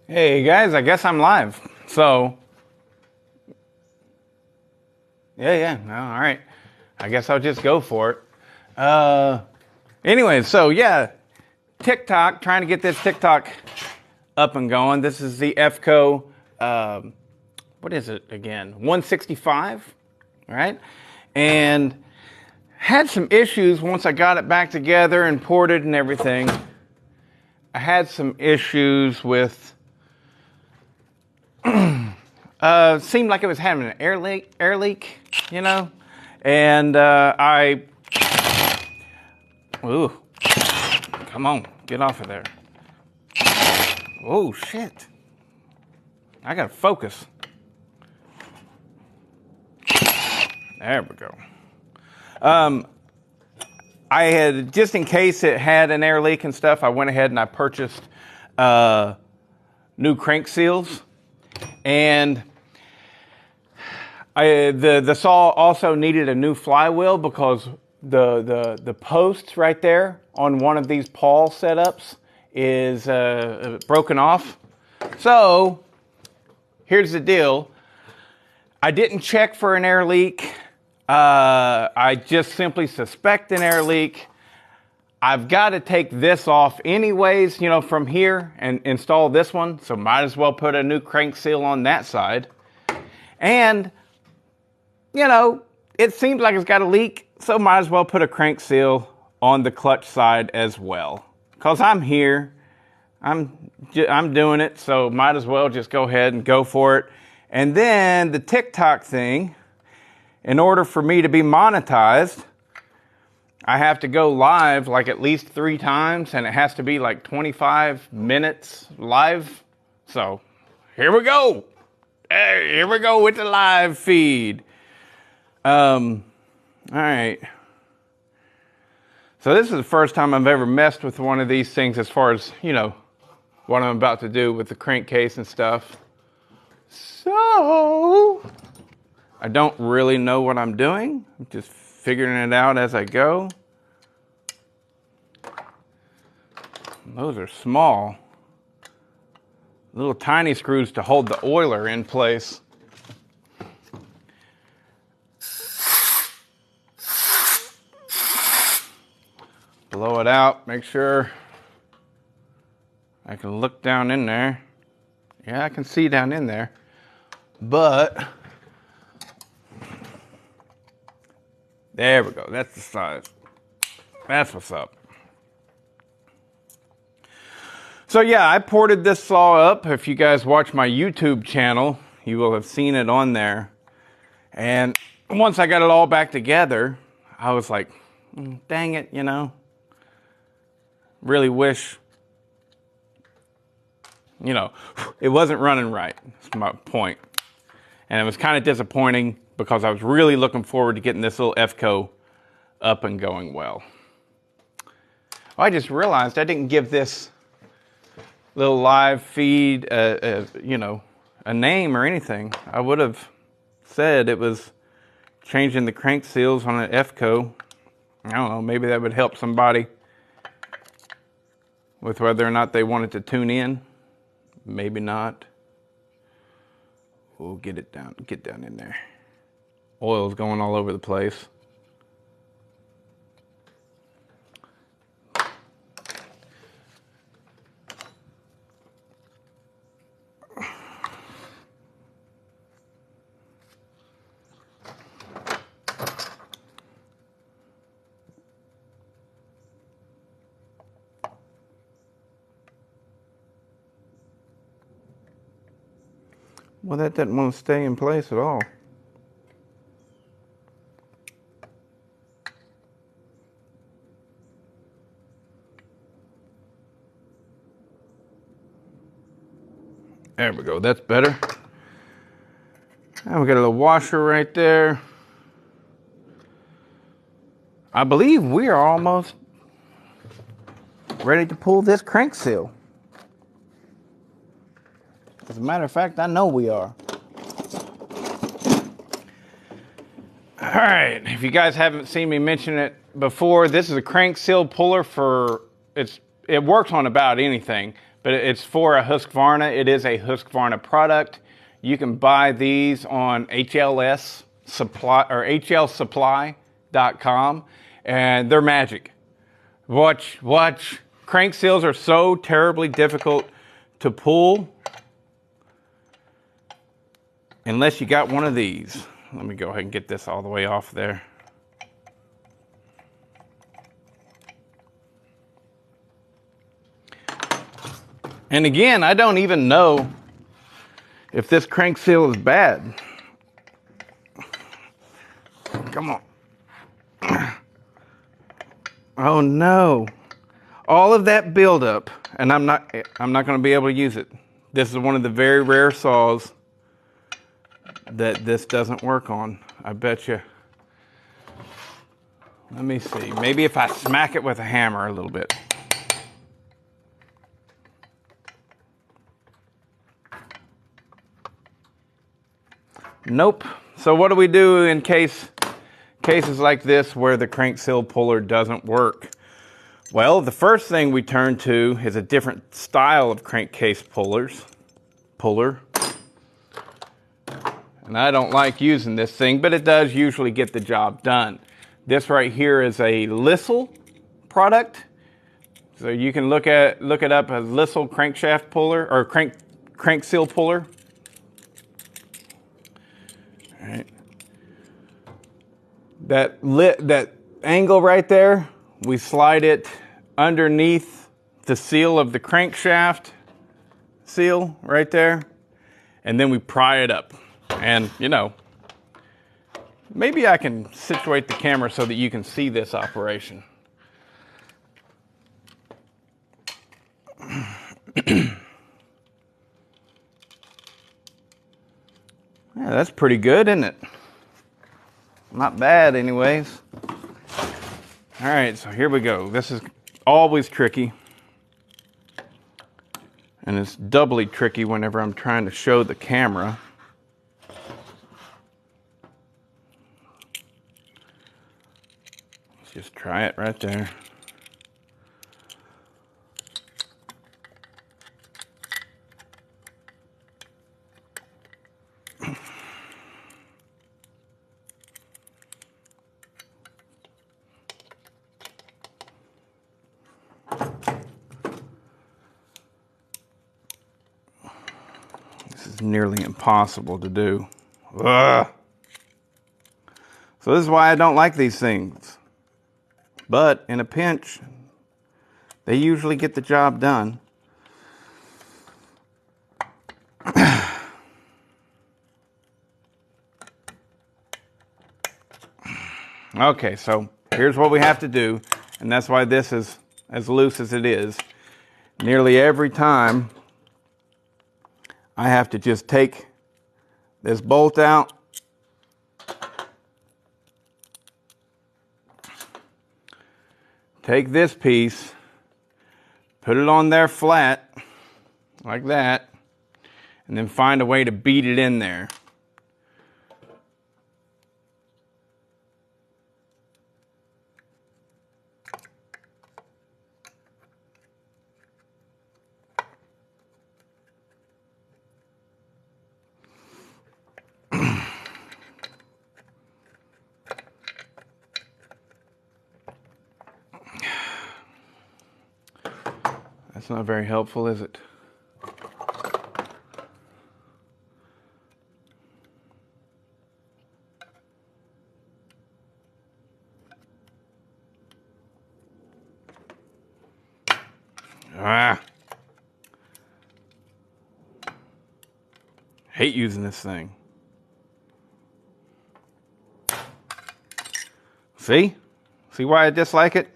Hey guys, I guess I'm live. So, yeah, no, all right. I guess I'll just go for it. Anyway, so yeah, TikTok, trying to get this TikTok up and going. This is the Efco, what is it again? 165, right? And had some issues once I got it back together and ported and everything. I had some issues with seemed like it was having an air leak, you know, and ooh, come on, get off of there. Oh shit, I gotta focus. There we go. I had, just in case it had an air leak and stuff, I went ahead and I purchased new crank seals. And the saw also needed a new flywheel because the post right there on one of these pawl setups is broken off. So here's the deal. I didn't check for an air leak. I just simply suspect an air leak. I've got to take this off anyways, you know, from here and install this one. So might as well put a new crank seal on that side. And, you know, it seems like it's got a leak. So might as well put a crank seal on the clutch side as well. Because I'm here. I'm doing it. So might as well just go ahead and go for it. And then the TikTok thing, in order for me to be monetized, I have to go live like at least 3 times, and it has to be like 25 minutes live. So here we go. Hey, here we go with the live feed. All right. So this is the first time I've ever messed with one of these things as far as, you know, what I'm about to do with the crankcase and stuff. So I don't really know what I'm doing. I'm just figuring it out as I go. Those are small. Little tiny screws to hold the oiler in place. Blow it out, make sure I can look down in there. Yeah, I can see down in there. But there we go. That's the size. That's what's up. So yeah, I ported this saw up. If you guys watch my YouTube channel, you will have seen it on there. And once I got it all back together, I was like, dang it, you know. Really wish, you know, it wasn't running right. That's my point. And it was kind of disappointing because I was really looking forward to getting this little Efco up and going well. I just realized I didn't give this little live feed, you know, a name or anything. I would have said it was changing the crank seals on an Efco. I don't know, maybe that would help somebody with whether or not they wanted to tune in. Maybe not. We'll get down in there. Oil's going all over the place. Well, that doesn't want to stay in place at all. There we go, that's better. Now we got a little washer right there. I believe we are almost ready to pull this crank seal. As a matter of fact, I know we are. All right, if you guys haven't seen me mention it before, this is a crank seal puller for, it works on about anything, but it's for a Husqvarna. It is a Husqvarna product. You can buy these on HLS Supply or HLSupply.com, and they're magic. Watch. Crank seals are so terribly difficult to pull unless you got one of these. Let me go ahead and get this all the way off there. And again, I don't even know if this crank seal is bad. Come on. Oh no. All of that buildup, and I'm not going to be able to use it. This is one of the very rare saws that this doesn't work on. I bet you. Let me see. Maybe if I smack it with a hammer a little bit. Nope. So what do we do in cases like this where the crank seal puller doesn't work? Well, the first thing we turn to is a different style of crankcase puller. And I don't like using this thing, but it does usually get the job done. This right here is a Lissel product. So you can look it up as Lissel crankshaft puller or crank seal puller. All right. That angle right there, we slide it underneath the seal of the crankshaft seal right there, and then we pry it up. And you know, maybe I can situate the camera so that you can see this operation. Yeah, that's pretty good, isn't it? Not bad anyways. All right, so here we go. This is always tricky. And it's doubly tricky whenever I'm trying to show the camera. Let's just try it right there. Nearly impossible to do. Ugh. So this is why I don't like these things. But in a pinch, they usually get the job done. Okay, so here's what we have to do, and that's why this is as loose as it is. Nearly every time I have to just take this bolt out, take this piece, put it on there flat, like that, and then find a way to beat it in there. That's not very helpful, is it? Hate using this thing. See? See why I dislike it?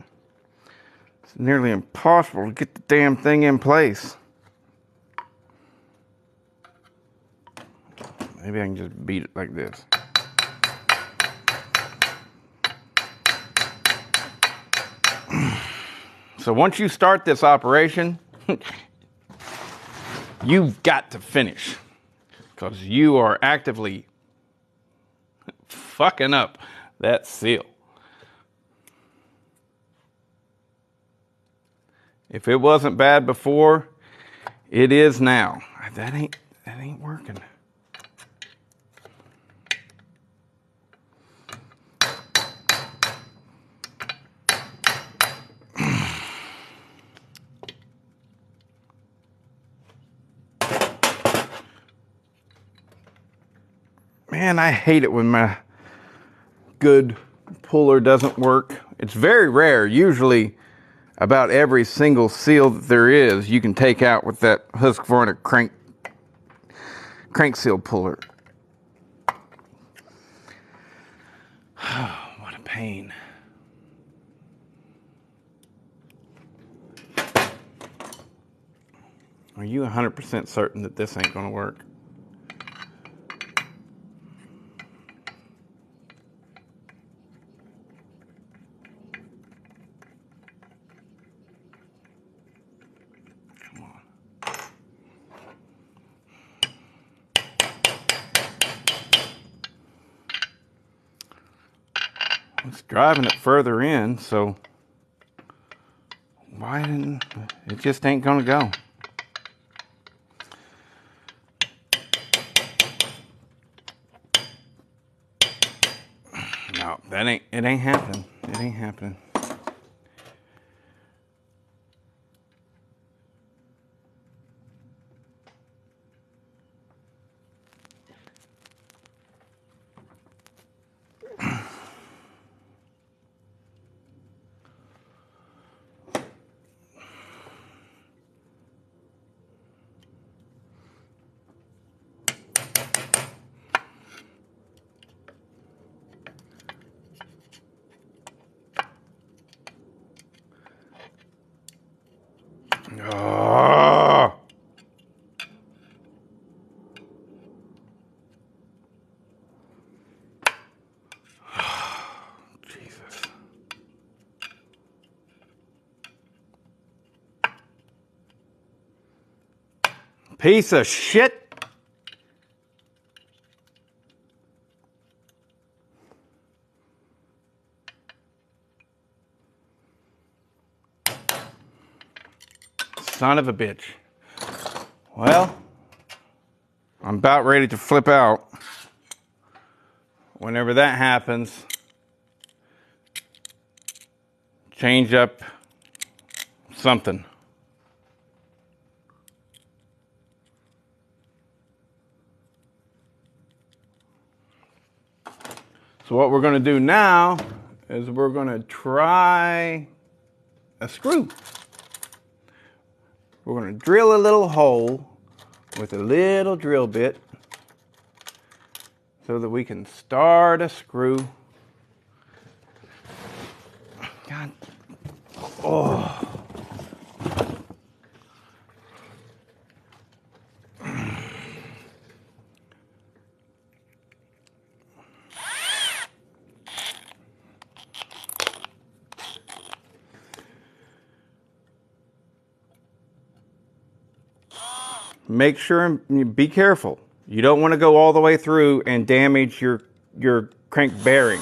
It's nearly impossible to get the damn thing in place. Maybe I can just beat it like this. So once you start this operation, you've got to finish, because you are actively fucking up that seal. If it wasn't bad before, It is now. That ain't working. Man, I hate it when my good puller doesn't work. It's very rare. Usually about every single seal that there is you can take out with that Husqvarna crank seal puller. What a pain. Are you 100% certain that this ain't gonna work? Come on. It's driving it further in, so why didn't it just ain't gonna go? No, it ain't happening. It ain't happening. Oh. Jesus. Piece of shit. Son of a bitch. Well, I'm about ready to flip out. Whenever that happens, change up something. So what we're going to do now is we're going to try a screw. We're going to drill a little hole with a little drill bit so that we can start a screw. God. Oh. Make sure and be careful. You don't want to go all the way through and damage your crank bearing.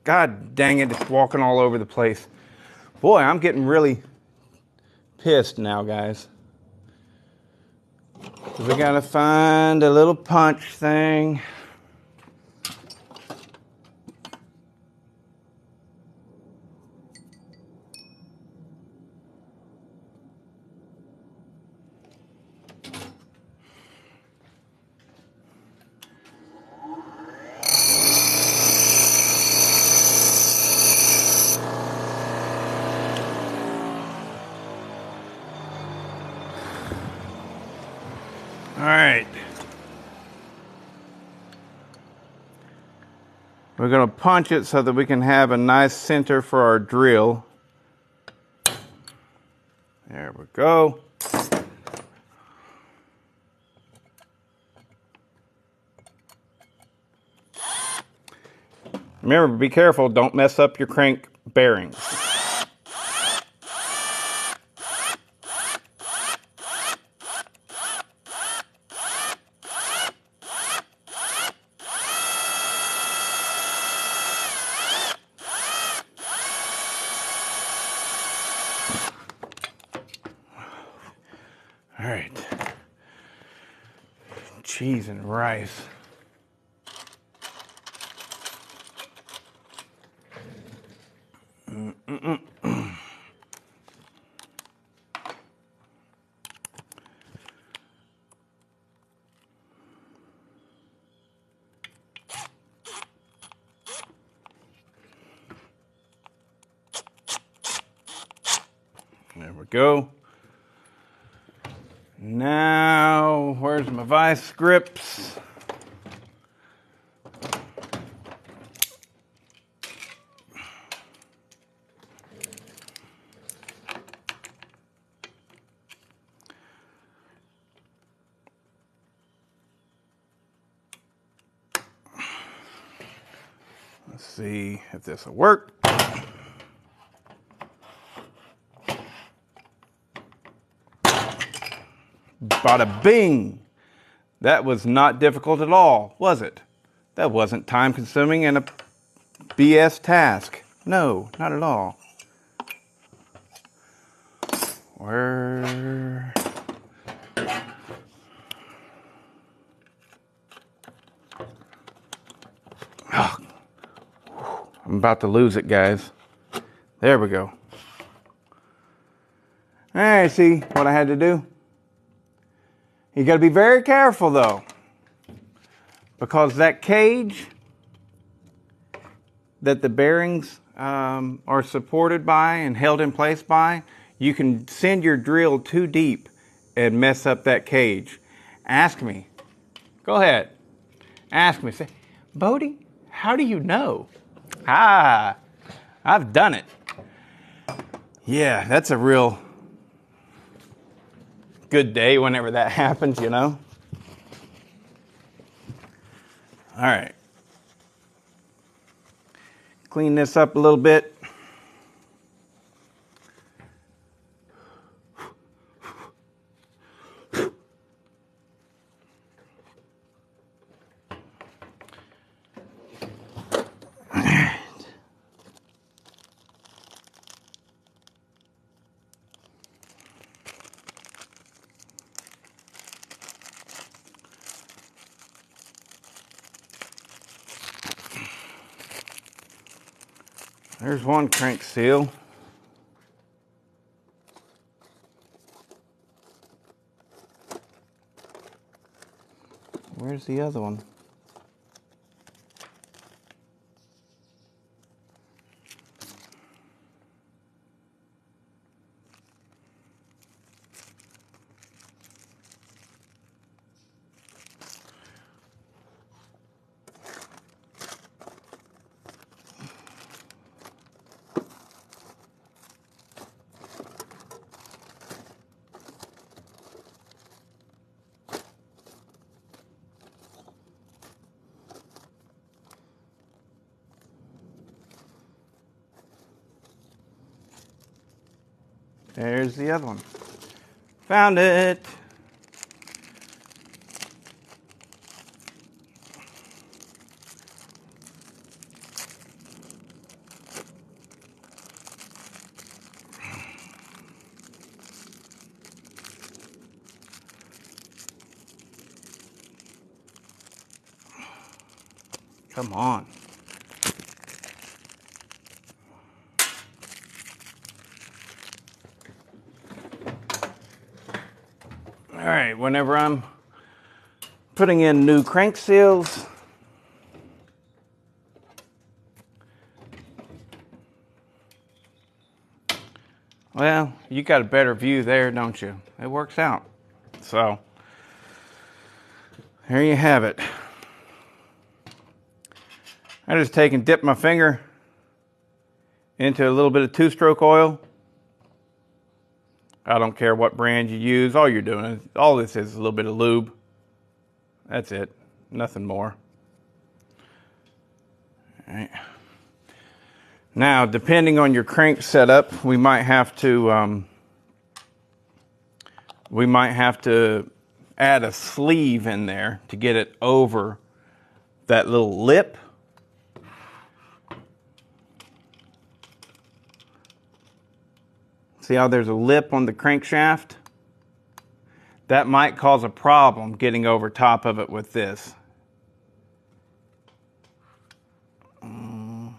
God dang it, it's walking all over the place. Boy, I'm getting really pissed now, guys. So we gotta find a little punch thing. All right. We're going to punch it so that we can have a nice center for our drill. There we go. Remember, be careful, don't mess up your crank bearings. All right. Cheese and rice. There we go. Now, where's my vice grips? Let's see if this will work. Bada bing! That was not difficult at all, was it? That wasn't time consuming and a BS task. No, not at all. Where? Oh, I'm about to lose it, guys. There we go. All right, see what I had to do? You got to be very careful though, because that cage that the bearings are supported by and held in place by, you can send your drill too deep and mess up that cage. Ask me. Go ahead. Ask me. Say, Bodie, how do you know? Ah, I've done it. Yeah, that's a real good day whenever that happens, you know. All right. Clean this up a little bit. There's one crank seal. Where's the other one? There's the other one. Found it. Come on. All right, whenever I'm putting in new crank seals, well, you got a better view there, don't you? It works out. So, there you have it. I just take and dip my finger into a little bit of two-stroke oil. I don't care what brand you use. All you're doing, all this is a little bit of lube. That's it. Nothing more. All right. Now, depending on your crank setup, we might have to add a sleeve in there to get it over that little lip. See how there's a lip on the crankshaft? That might cause a problem getting over top of it with this. I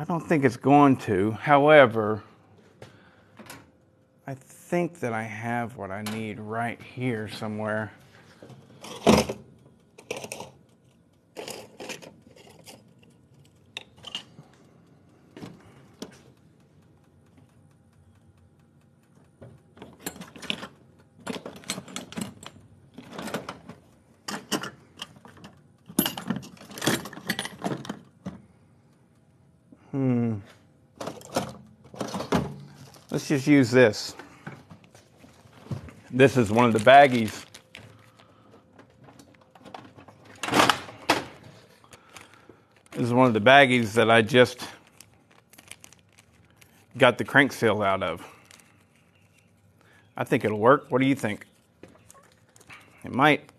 don't think it's going to. However, I think that I have what I need right here somewhere. Let's just use this. This is one of the baggies. This is one of the baggies that I just got the crank seal out of. I think it'll work. What do you think? It might.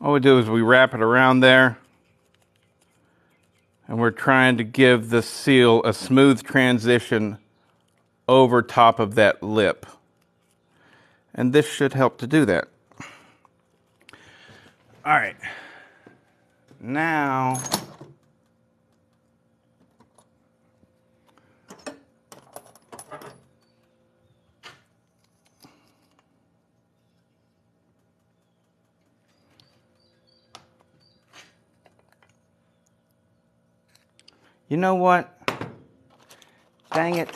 All we do is we wrap it around there, and we're trying to give the seal a smooth transition over top of that lip. And this should help to do that. All right. Now, you know what? Dang it.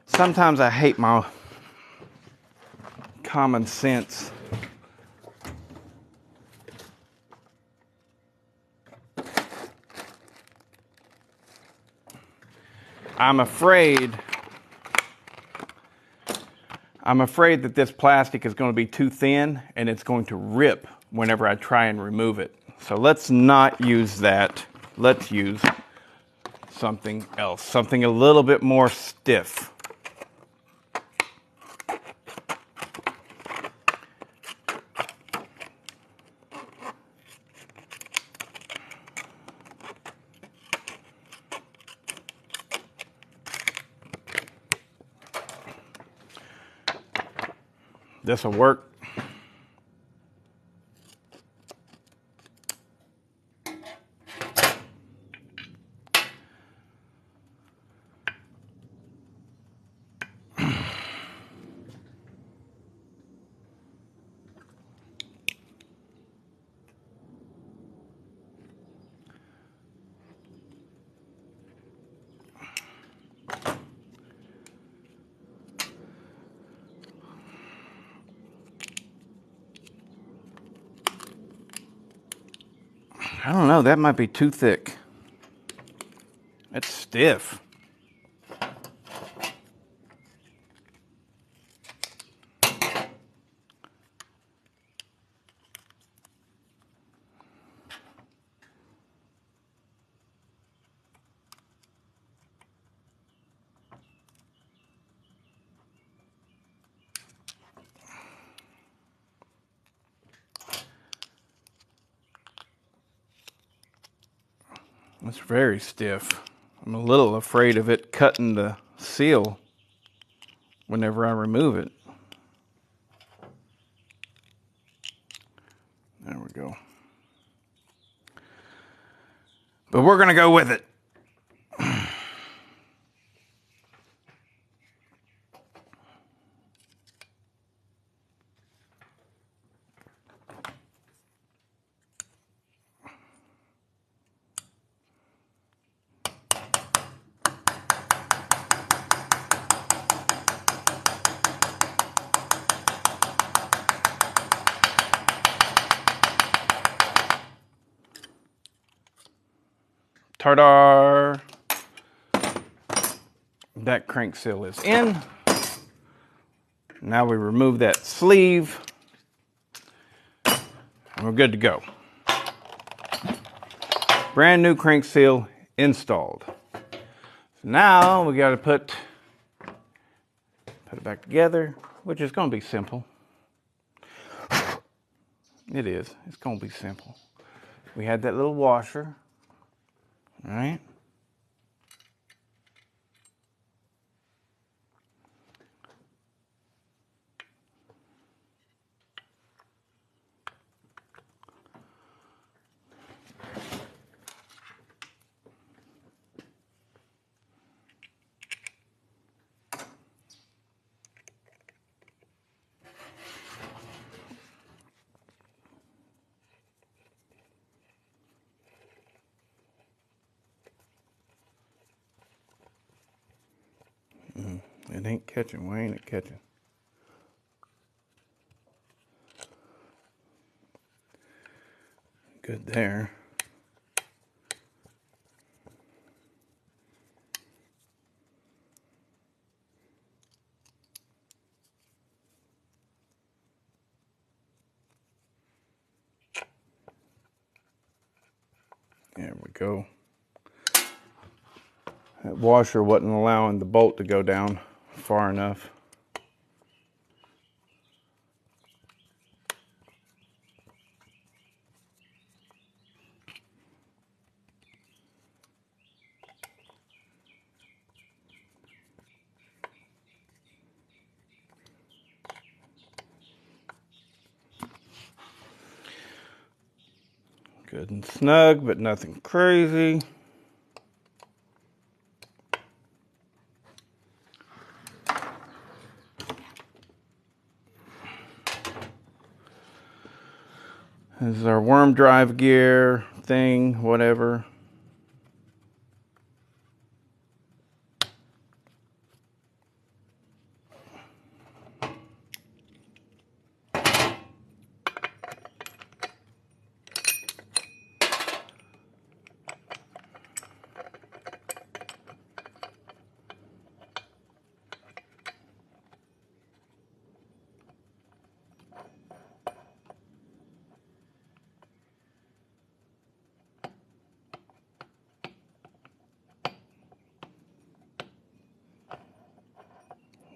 Sometimes I hate my common sense. I'm afraid that this plastic is going to be too thin and it's going to rip whenever I try and remove it. So let's not use that. Let's use something else, something a little bit more stiff. This will work. I don't know, that might be too thick. It's stiff. It's very stiff. I'm a little afraid of it cutting the seal whenever I remove it. There we go. But we're going to go with it. Ta-da! That crank seal is in. Now we remove that sleeve. And we're good to go. Brand new crank seal installed. So now we got to put it back together, which is going to be simple. It is. It's going to be simple. We had that little washer. All right. It ain't catching. Why ain't it catching? Good there. There we go. That washer wasn't allowing the bolt to go down far enough. Good and snug, but nothing crazy. This is our worm drive gear thing, whatever.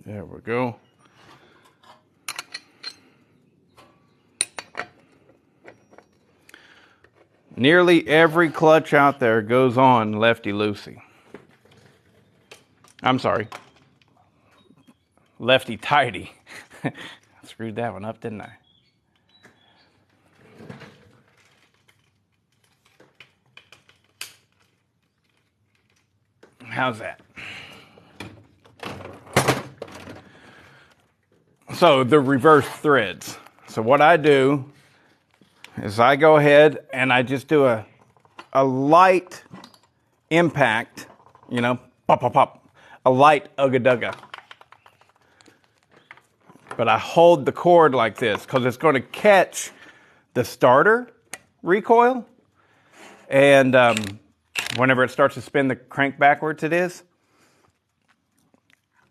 There we go. Nearly every clutch out there goes on lefty-loosey. I'm sorry. Lefty-tighty. Screwed that one up, didn't I? How's that? So the reverse threads. So what I do is I go ahead and I just do a light impact, you know, pop, pop, pop, a light ugga-dugga. But I hold the cord like this because it's going to catch the starter recoil. And whenever it starts to spin the crank backwards, it is.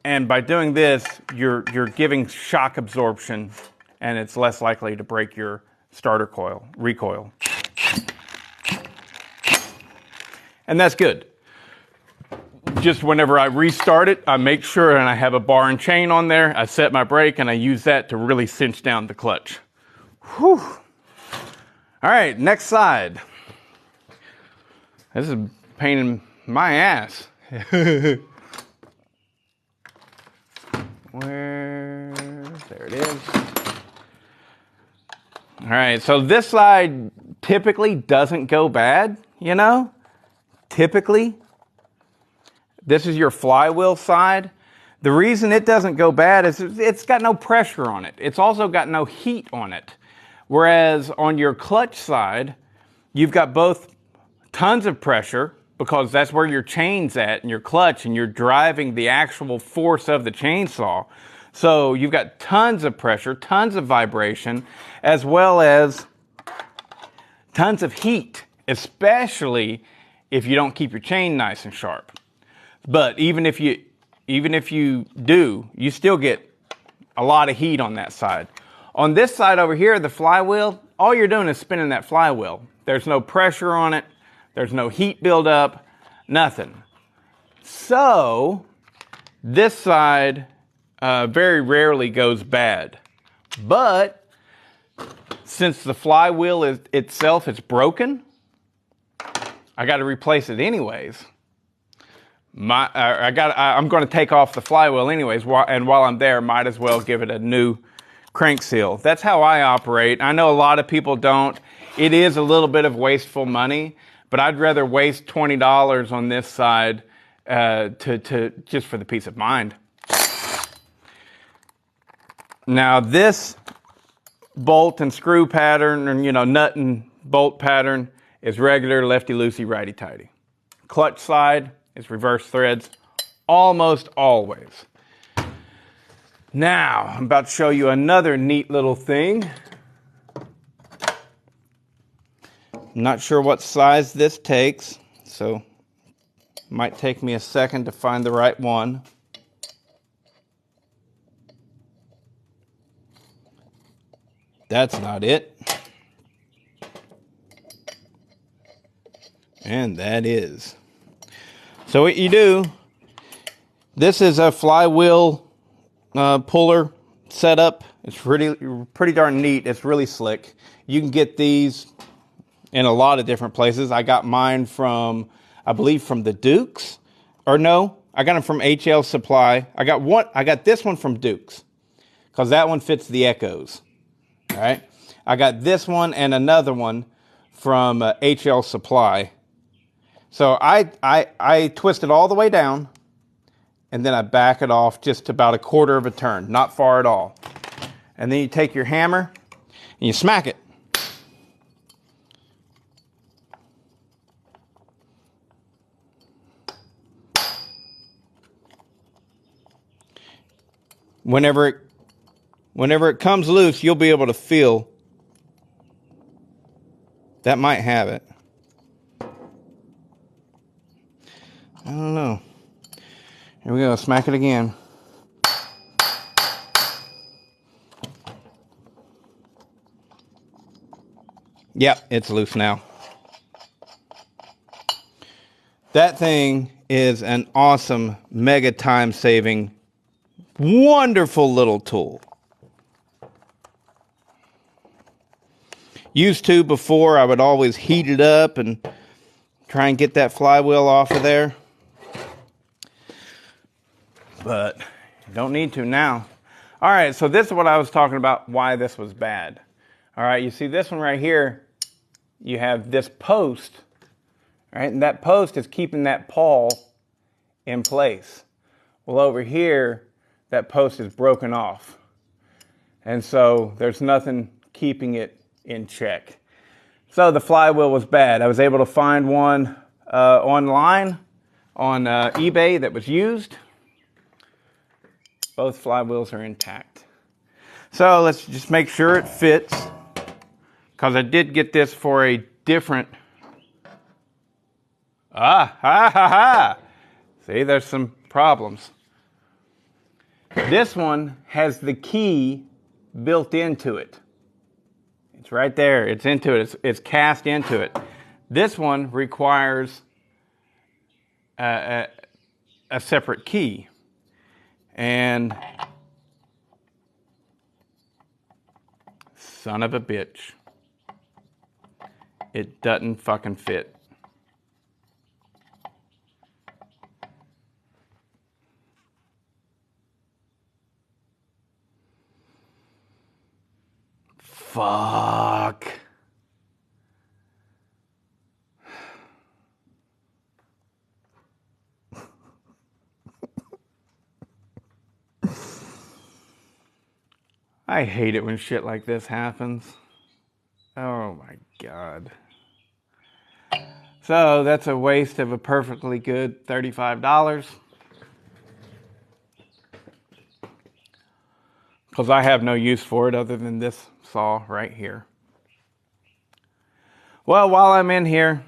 And by doing this, you're giving shock absorption, and it's less likely to break your starter recoil. And that's good. Just whenever I restart it, I make sure and I have a bar and chain on there. I set my brake and I use that to really cinch down the clutch. Whew. All right, next side. This is a pain in my ass. There it is. All right, so this side typically doesn't go bad, you know? Typically. This is your flywheel side. The reason it doesn't go bad is it's got no pressure on it. It's also got no heat on it. Whereas on your clutch side, you've got both tons of pressure because that's where your chain's at and your clutch, and you're driving the actual force of the chainsaw. So you've got tons of pressure, tons of vibration, as well as tons of heat, especially if you don't keep your chain nice and sharp. But even if you do, you still get a lot of heat on that side. On this side over here, the flywheel, all you're doing is spinning that flywheel. There's no pressure on it. There's no heat buildup, nothing. So this side very rarely goes bad. But since the flywheel itself is broken, I got to replace it anyways. I'm going to take off the flywheel anyways, and while I'm there, might as well give it a new crank seal. That's how I operate. I know a lot of people don't. It is a little bit of wasteful money, but I'd rather waste $20 on this side to just for the peace of mind. Now this bolt and screw pattern, and nut and bolt pattern, is regular lefty-loosey, righty-tighty. Clutch side is reverse threads, almost always. Now, I'm about to show you another neat little thing. I'm not sure what size this takes, so it might take me a second to find the right one. That's not it. And that is. So what you do, this is a flywheel puller setup. It's pretty darn neat. It's really slick. You can get these in a lot of different places. I got mine from, I believe, from the Dukes. Or no, I got them from HL Supply. I got this one from Dukes, because that one fits the Echoes. All right. I got this one and another one from HL Supply. So I twist it all the way down, and then I back it off just about a quarter of a turn, not far at all. And then you take your hammer and you smack it. Whenever it comes loose, you'll be able to feel. That might have it. I don't know. Here we go, smack it again. Yep, it's loose now. That thing is an awesome, mega time-saving, wonderful little tool. Used to before, I would always heat it up and try and get that flywheel off of there. But you don't need to now. All right, so this is what I was talking about, why this was bad. All right, you see this one right here, you have this post, right? And that post is keeping that pawl in place. Well, over here, that post is broken off. And so there's nothing keeping it in check. So the flywheel was bad. I was able to find one online on eBay that was used. Both flywheels are intact. So let's just make sure it fits, because I did get this for a different. See, there's some problems. This one has the key built into it. It's right there. It's into it. It's cast into it. This one requires a separate key. And son of a bitch, it doesn't fucking fit. Fuck. I hate it when shit like this happens. Oh my God. So that's a waste of a perfectly good $35. Because I have no use for it other than this saw right here. Well, while I'm in here,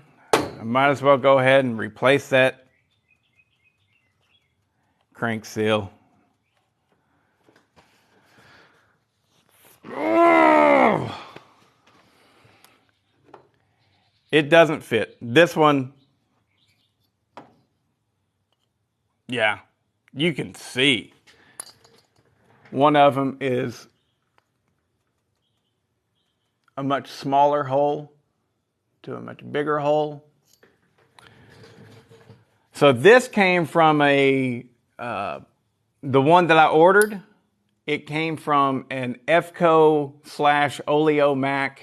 I might as well go ahead and replace that crank seal. It doesn't fit. This one, yeah, you can see. One of them is a much smaller hole to a much bigger hole. So this came from the one that I ordered. It came from an Efco / Oleomac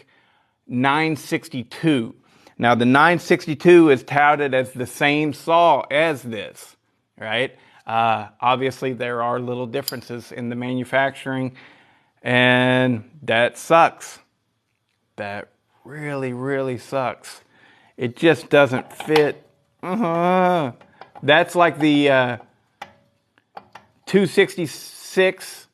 962. Now the 962 is touted as the same saw as this, right? Obviously there are little differences in the manufacturing, and that sucks. That really, really sucks. It just doesn't fit. That's like the 266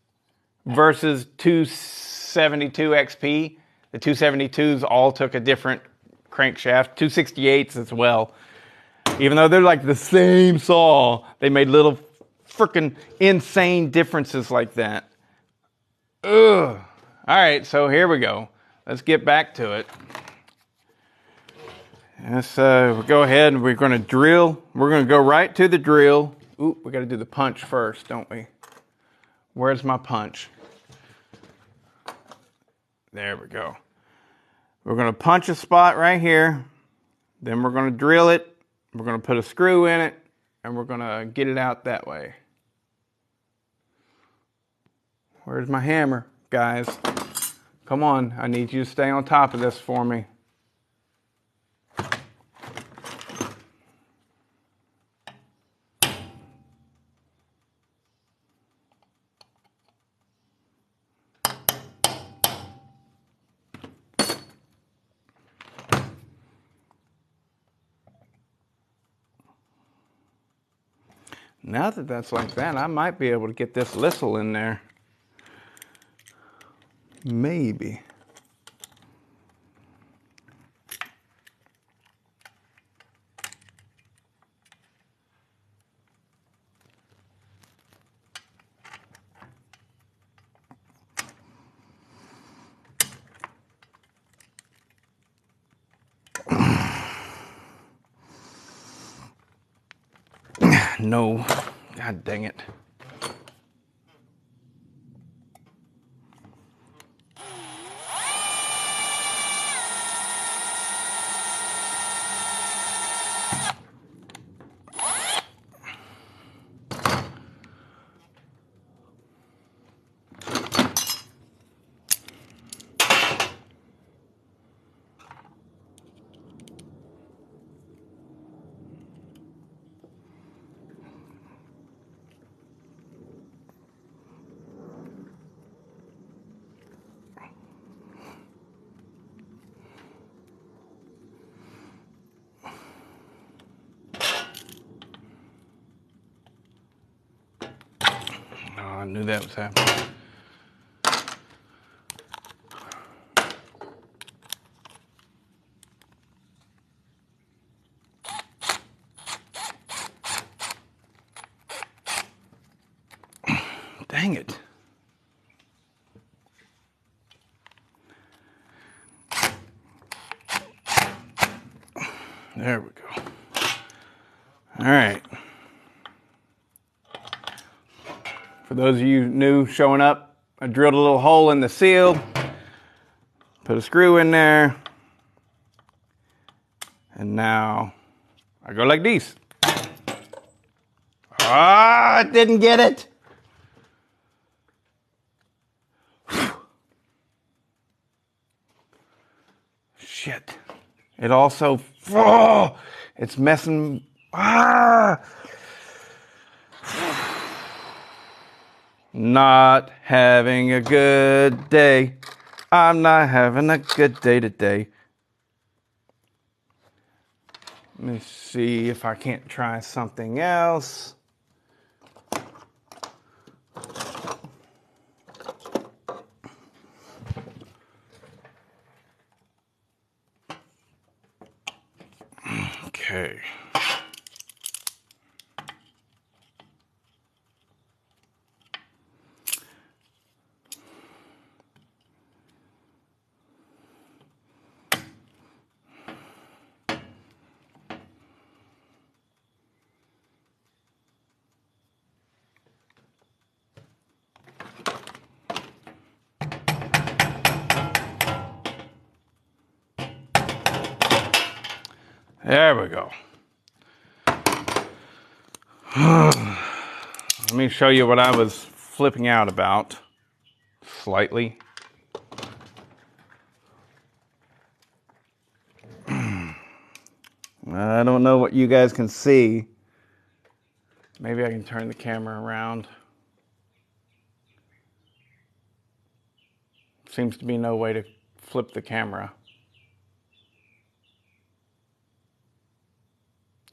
versus 272 XP. The 272s all took a different crankshaft. 268s as well. Even though they're like the same saw, they made little freaking insane differences like that. Ugh. All right, so here we go. Let's get back to it. Let's go ahead and we're going to drill. We're going to go right to the drill. Ooh, we got to do the punch first, don't we? Where's my punch? There we go. We're going to punch a spot right here. Then we're going to drill it. We're going to put a screw in it. And we're going to get it out that way. Where's my hammer, guys? Come on, I need you to stay on top of this for me. Now that that's like that, I might be able to get this listle in there. Maybe. No. God dang it. I knew that was happening. Dang it. There we go. All right. For those of you new showing up, I drilled a little hole in the seal, put a screw in there, and now I go like this. Ah, I didn't get it. Shit. It also, it's messing, Not having a good day. I'm not having a good day today. Let me see if I can't try something else. Okay. There we go. Let me show you what I was flipping out about slightly. I don't know what you guys can see. Maybe I can turn the camera around. Seems to be no way to flip the camera.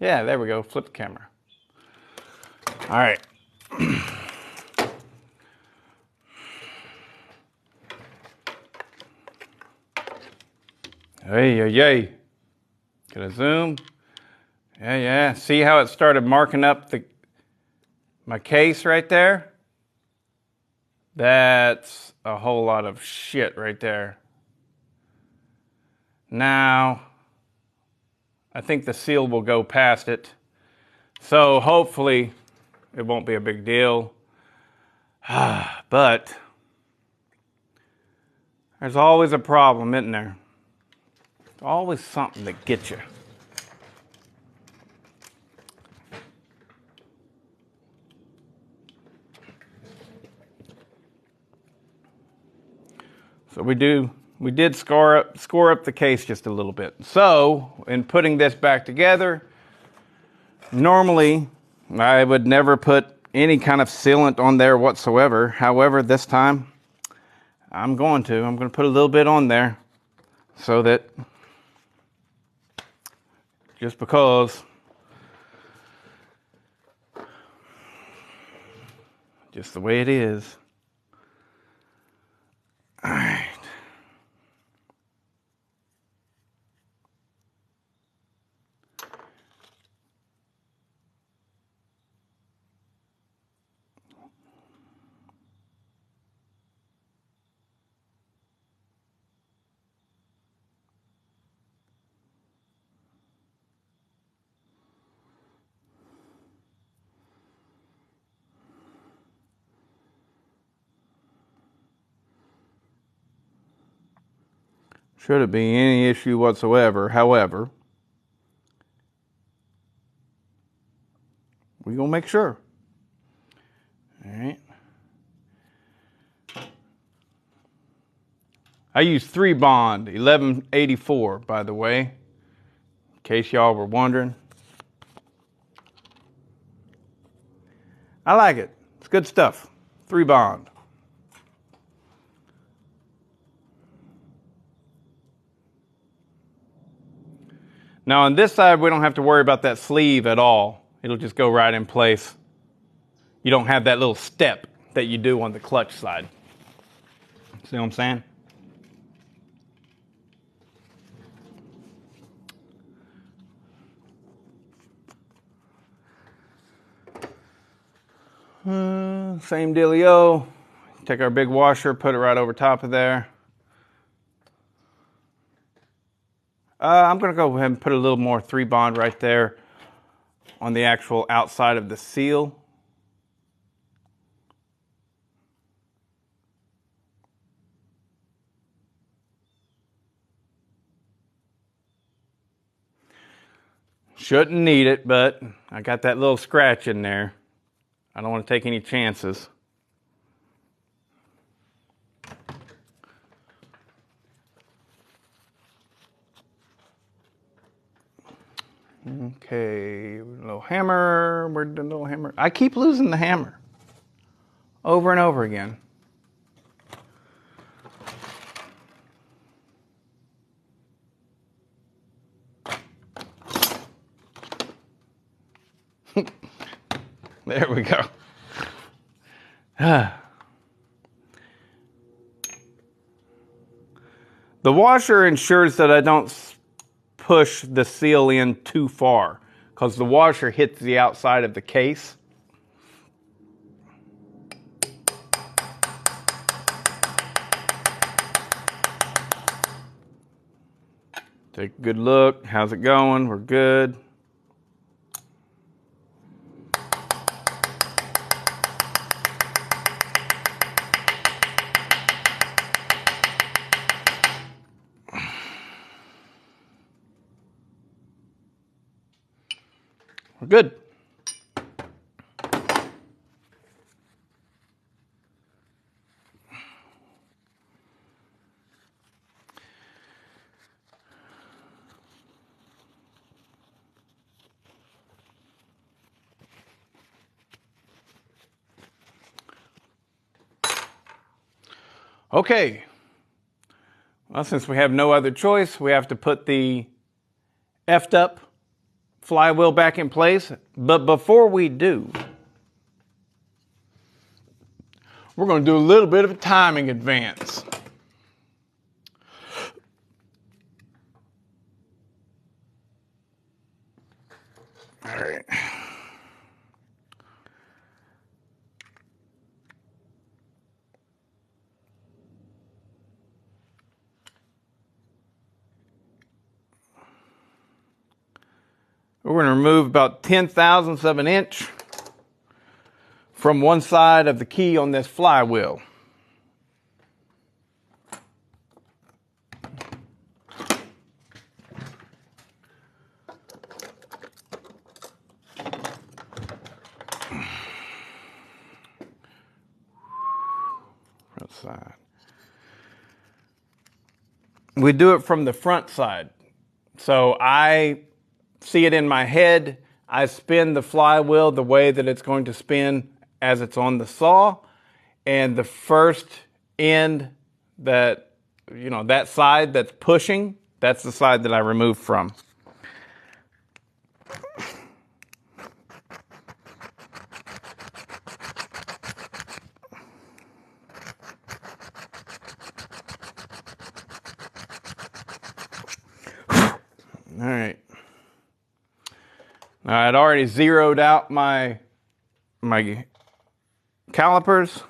Yeah, there we go. Flip the camera. All right. Hey. Can I zoom? Yeah. See how it started marking up my case right there? That's a whole lot of shit right there. Now, I think the seal will go past it. So hopefully it won't be a big deal. But there's always a problem, isn't there? There's always something that gets you. So we did score up the case just a little bit. So in putting this back together, normally I would never put any kind of sealant on there whatsoever. However, this time I'm going to put a little bit on there so that just because just the way it is. All right. Shouldn't be any issue whatsoever. However, we're going to make sure. All right. I use 3-bond 1184, by the way, in case y'all were wondering. I like it. It's good stuff. 3-bond. Now on this side, we don't have to worry about that sleeve at all. It'll just go right in place. You don't have that little step that you do on the clutch side. See what I'm saying? Same dealio. Take our big washer, put it right over top of there. I'm going to go ahead and put a little more 3-bond right there on the actual outside of the seal. Shouldn't need it, but I got that little scratch in there. I don't want to take any chances. Okay, little hammer. Where'd the little hammer? I keep losing the hammer over and over again. There we go. The washer ensures that I don't push the seal in too far because the washer hits the outside of the case. Take a good look. How's it going? We're good. We're good. Okay. Well, since we have no other choice, we have to put the effed up flywheel back in place. But before we do, we're going to do a little bit of a timing advance. All right. We're going to remove about 0.10 of an inch from one side of the key on this flywheel. Front side. We do it from the front side. So I see it in my head. I spin the flywheel the way that it's going to spin as it's on the saw. And the first end that, that side that's pushing, that's the side that I remove from. All right. Now, I'd already zeroed out my calipers.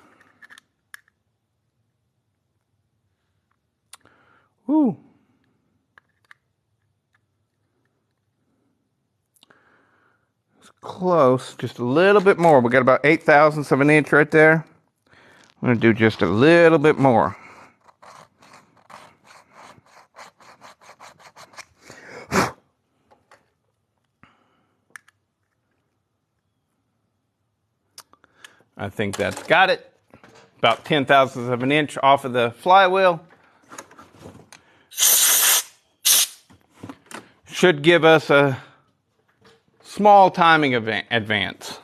Woo. It's close, just a little bit more. We got about 0.08 of an inch right there. I'm going to do just a little bit more. I think that's got it. About 0.10 of an inch off of the flywheel. Should give us a small timing advance.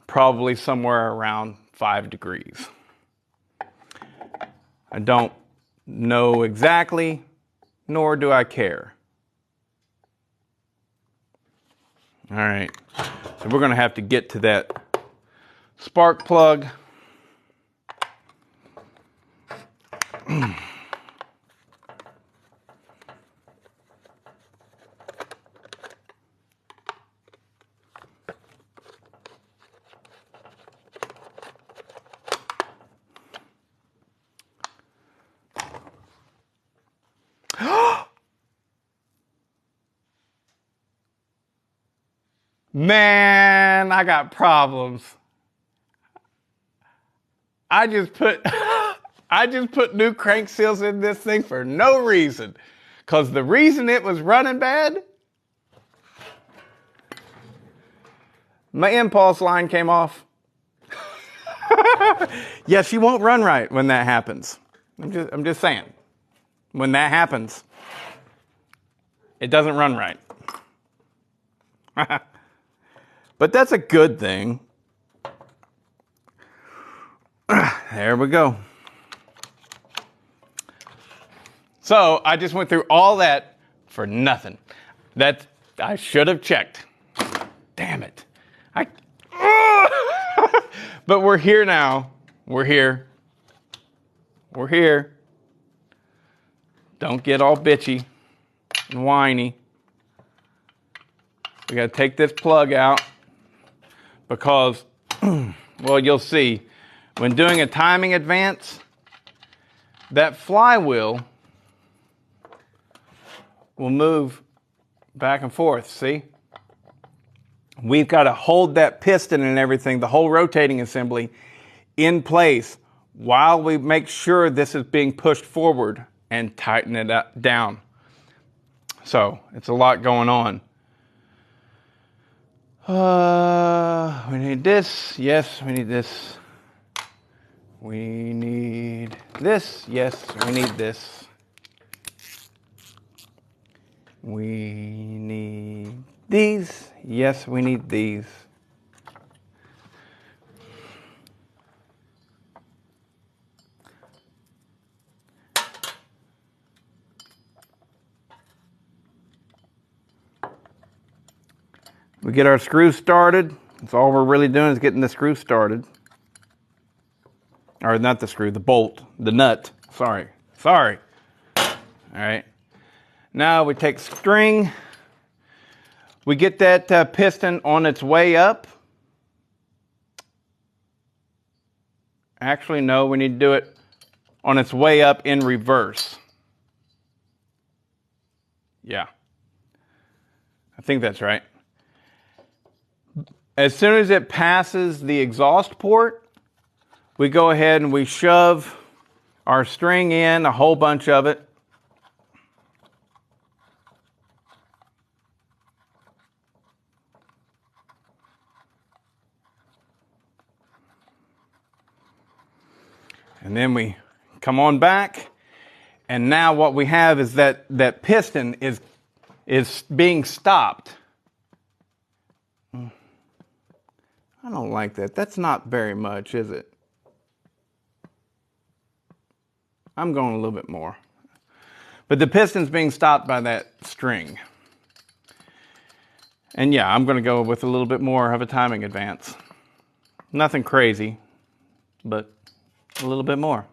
Probably somewhere around 5 degrees. I don't know exactly, nor do I care. All right, so we're gonna have to get to that spark plug. Man, I got problems. I just put new crank seals in this thing for no reason. Because the reason it was running bad, my impulse line came off. Yes, you won't run right when that happens. I'm just saying. When that happens, it doesn't run right. But that's a good thing. There we go. So I just went through all that for nothing. That I should have checked. Damn it. But we're here now. We're here. We're here. Don't get all bitchy and whiny. We got to take this plug out because, well, you'll see, when doing a timing advance, that flywheel will move back and forth, see? We've got to hold that piston and everything, the whole rotating assembly, in place while we make sure this is being pushed forward and tighten it down. So, it's a lot going on. We need this. Yes, we need this. We need this. Yes, we need this. We need these. Yes, we need these. We get our screw started. That's all we're really doing is getting the screw started. Or not the screw, the bolt, the nut. Sorry. All right. Now we take string. We get that piston on its way up. Actually, no, we need to do it on its way up in reverse. Yeah. I think that's right. As soon as it passes the exhaust port, we go ahead and we shove our string in, a whole bunch of it. And then we come on back, and now what we have is that piston is being stopped. I don't like that. That's not very much, is it? I'm going a little bit more. But the piston's being stopped by that string. And yeah, I'm going to go with a little bit more of a timing advance. Nothing crazy, but a little bit more.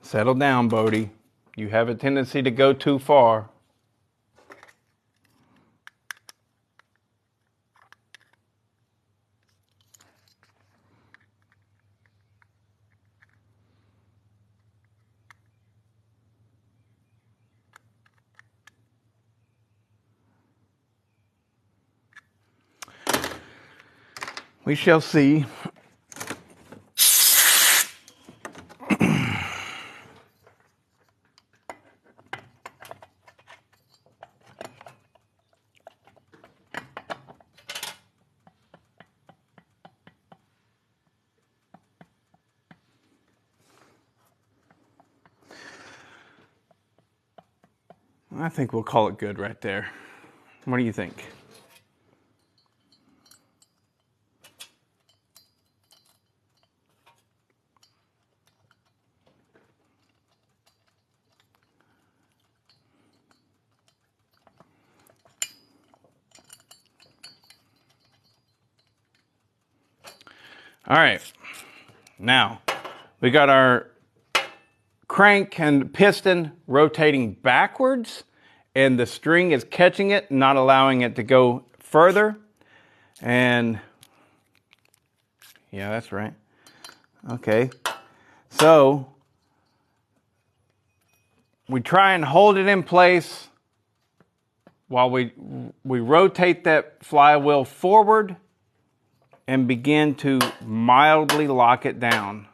Settle down, Bodie. You have a tendency to go too far. We shall see. I think we'll call it good right there. What do you think? All right, now we got our crank and piston rotating backwards, and the string is catching it, not allowing it to go further. And yeah, that's right. Okay, so we try and hold it in place while we rotate that flywheel forward and begin to mildly lock it down.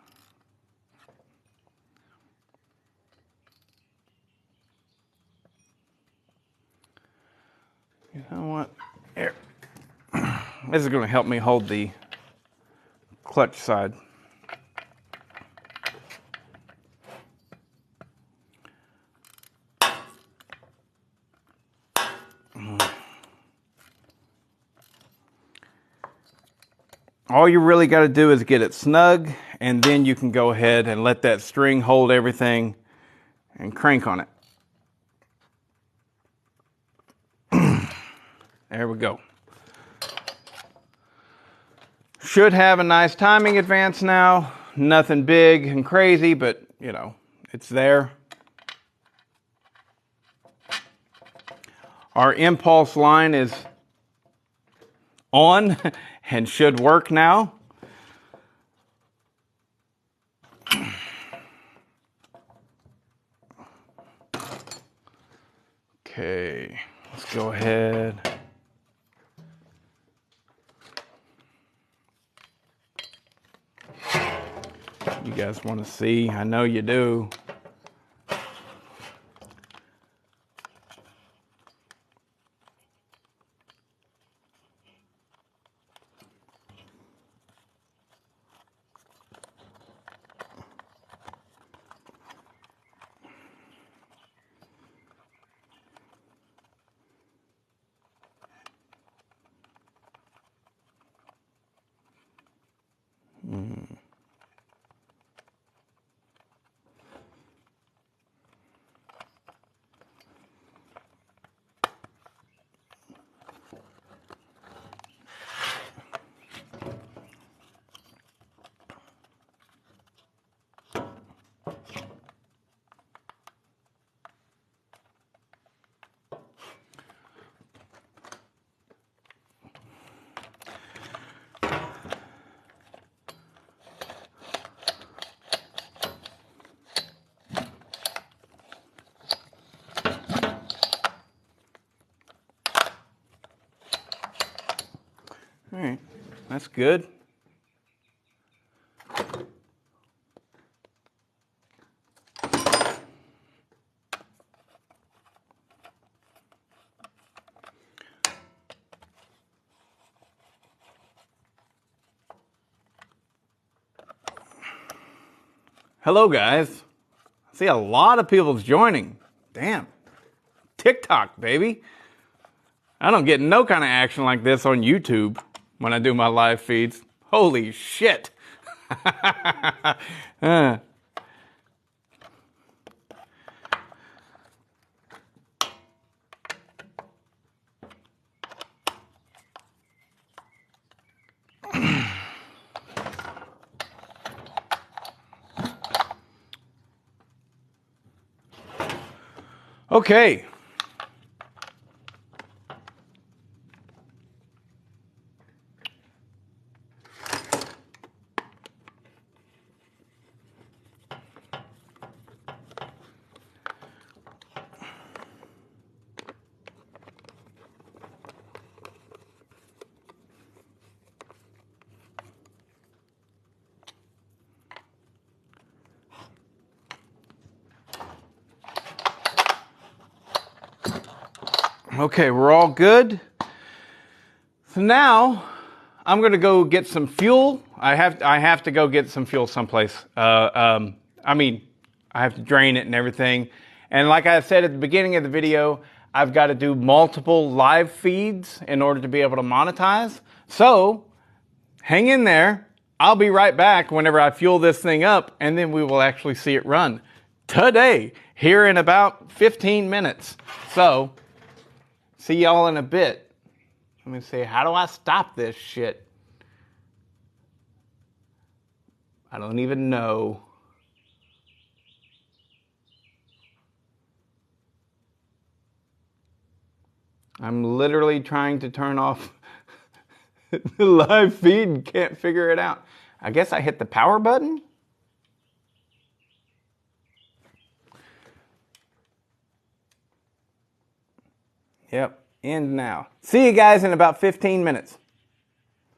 You know what? Here. This is going to help me hold the clutch side. all you really got to do is get it snug, and then you can go ahead and let that string hold everything and crank on it. There we go. Should have a nice timing advance now. Nothing big and crazy, but you know, it's there. Our impulse line is on and should work now. Okay, let's go ahead. You guys want to see? I know you do. All right, that's good. Hello, guys. I see a lot of people's joining. Damn. TikTok, baby. I don't get no kind of action like this on YouTube when I do my live feeds. Holy shit. Okay. Okay, we're all good. So now I'm going to go get some fuel. I have to go get some fuel someplace. I have to drain it and everything. And like I said at the beginning of the video, I've got to do multiple live feeds in order to be able to monetize. So hang in there. I'll be right back whenever I fuel this thing up, and then we will actually see it run today, here in about 15 minutes. So see y'all in a bit. Let me see, how do I stop this shit? I don't even know. I'm literally trying to turn off the live feed and can't figure it out. I guess I hit the power button? Yep, end now. See you guys in about 15 minutes.